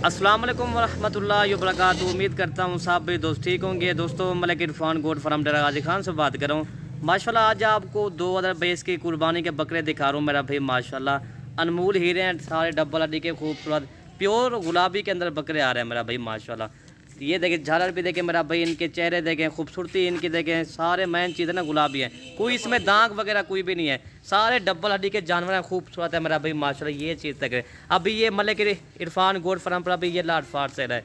अस्सलाम वालेकुम वरहमतुल्लाहि वबरकातुहू। उम्मीद करता हूँ सब भी दोस्त ठीक होंगे। दोस्तों मलिक इरफान गोट फार्म डेरा गाजी खान से बात कर रहा हूँ। माशाल्लाह आज आपको 2022 की कुर्बानी के बकरे दिखा रहा हूँ मेरा भाई। माशाल्लाह अनमोल हीरे हैं, सारे डबल हड्डी के खूबसूरत प्योर गुलाबी के अंदर बकरे आ रहे हैं मेरा भाई। माशाल्लाह ये देखें, झालर भी देखें मेरा भाई, इनके चेहरे देखें, खूबसूरती इनकी देखें, सारे मेन चीज़ें ना गुलाबी हैं, कोई इसमें दाग वगैरह कोई भी नहीं है, सारे डबल हड्डी के जानवर हैं, खूबसूरत है मेरा भाई माशाल्लाह। ये चीज़ देखें अभी ये मलिक इरफान गोट फार्म पर अभी ये लाट फाट से रहे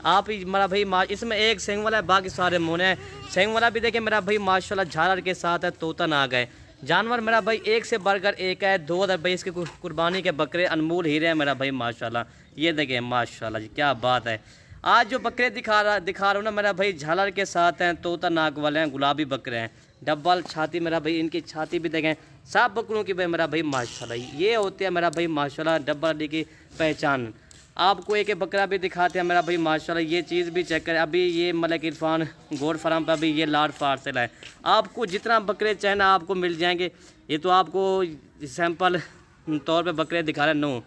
आप मेरा भाई। इसमें एक सेंग वाला है, बाकी सारे मोने हैं। सेंग वाला भी देखें मेरा भाई माशाल्लाह, झालर के साथ है, तोता ना गए जानवर मेरा भाई, एक से बढ़कर एक है। 2022 की कुर्बानी के बकरे अनमोल हीरे हैं मेरा भाई माशाल्लाह। ये देखें माशाल्लाह जी, क्या बात है। आज जो बकरे दिखा रहा हूँ ना मेरा भाई, झालर के साथ हैं, तोता नाक वाले हैं, गुलाबी बकरे हैं, डबल छाती मेरा भाई। इनकी छाती भी देखें, सब बकरों की भाई मेरा भाई माशाल्लाह। ये होते हैं मेरा भाई माशाल्लाह डबल हड्डी की पहचान। आपको एक बकरा भी दिखाते हैं मेरा भाई माशाल्लाह। ये चीज़ भी चेक करें। अभी ये मलिक इरफान गोट फार्म पर अभी ये लाट फाट से लाए। आपको जितना बकरे चाहिए ना आपको मिल जाएंगे। ये तो आपको सैंपल तौर पे बकरे दिखा रहे हैं। 9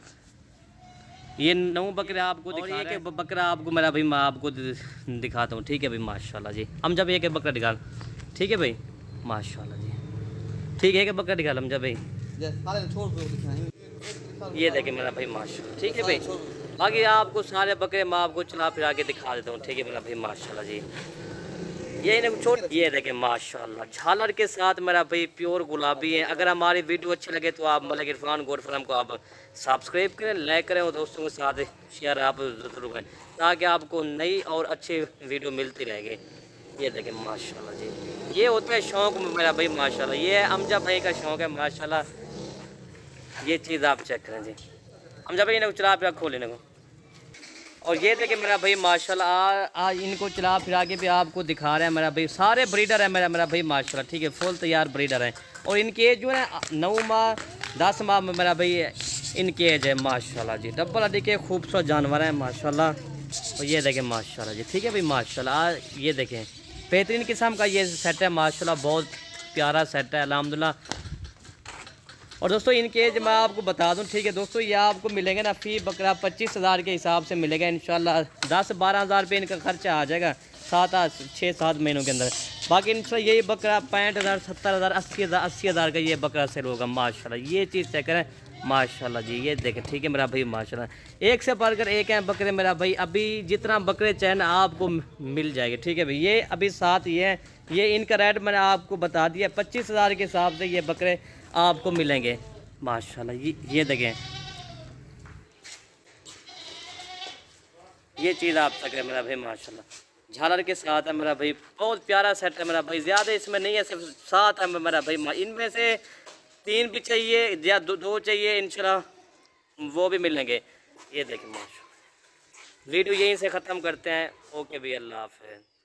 ये 9 बकरे आपको दिखा रहे हैं। बकरा आपको मेरा भाई मैं आपको दिखाता हूँ, ठीक है भाई माशाल्लाह जी। हम जब एक बकरा दिखा, ठीक है भाई माशाल्लाह जी, ठीक है, एक बकरा दिखा हम जब भाई। ये देखें मेरा भाई माशाल्लाह, ठीक है भाई। बाकी आपको सारे बकरे मैं आपको चला फिरा के दिखा देता हूँ, ठीक है मेरा भाई माशाल्लाह जी। ये छोड़, ये देखें माशाल्लाह, झालर के साथ मेरा भाई प्योर गुलाबी है। अगर हमारी वीडियो अच्छी लगे तो आप मलिक इरफान गोट फार्म को आप सब्सक्राइब करें, लाइक करें और दोस्तों के साथ शेयर आप जरूर करें, ताकि आपको नई और अच्छी वीडियो मिलती रहेगी। ये देखें माशाल्लाह जी, ये होता है शौक़ मेरा भाई माशाल्लाह। ये अमजा भाई का शौक़ है माशाल्लाह। ये चीज़ आप चेक करें जी, अमजा भाई ने चला फिरा खोले को। और ये देखें मेरा भाई माशाल्लाह, आज इनको चला फिरा के भी आपको दिखा रहे हैं मेरा भाई। सारे ब्रीडर है मेरा भाई माशाल्लाह, ठीक है, फुल तैयार ब्रीडर हैं। और इनकी एज जो है 9 माह 10 माह में मेरा भाई इनकी एज है माशाल्लाह जी। डबल हड्डी के खूबसूरत जानवर हैं माशाल्लाह। और ये देखें माशाल्लाह जी, ठीक है भाई माशाल्लाह। ये देखें बेहतरीन किस्म का ये सेट है माशाल्लाह, बहुत प्यारा सेट है अल्हम्दुलिल्लाह। और दोस्तों इनके एज मैं आपको बता दूं, ठीक है दोस्तों, ये आपको मिलेंगे ना फी बकरा 25,000 के हिसाब से मिलेगा इंशाल्लाह। 10-12 हज़ार रुपये इनका खर्चा आ जाएगा 6-7 महीनों के अंदर। बाकी इनसे यही बकरा 65,000 70,000 80,000 का ये बकरा सेल होगा माशाल्लाह। ये चीज़ चेक करें माशाल्लाह जी। ये देखें, ठीक है मेरा भाई माशाल्लाह, एक से बढ़कर एक हैं बकरे मेरा भाई। अभी जितना बकरे चाहिए ना आपको मिल जाएंगे, ठीक है भाई। ये अभी साथ ये इनका रेट मैंने आपको बता दिया, 25,000 के हिसाब से ये बकरे आपको मिलेंगे माशाल्लाह। ये देखें, ये चीज़ आप तक है मेरा भाई माशाल्लाह, झालर के साथ है मेरा भाई। बहुत प्यारा सेट है मेरा भाई, ज़्यादा इसमें नहीं है, सिर्फ 7 है मेरा भाई। इनमें से 3 भी चाहिए या 2 चाहिए इंशाल्लाह, वो भी मिलेंगे। ये देखें माशाल्लाह। वीडियो यहीं से ख़त्म करते हैं। ओके भाई, अल्लाह हाफ़िज़।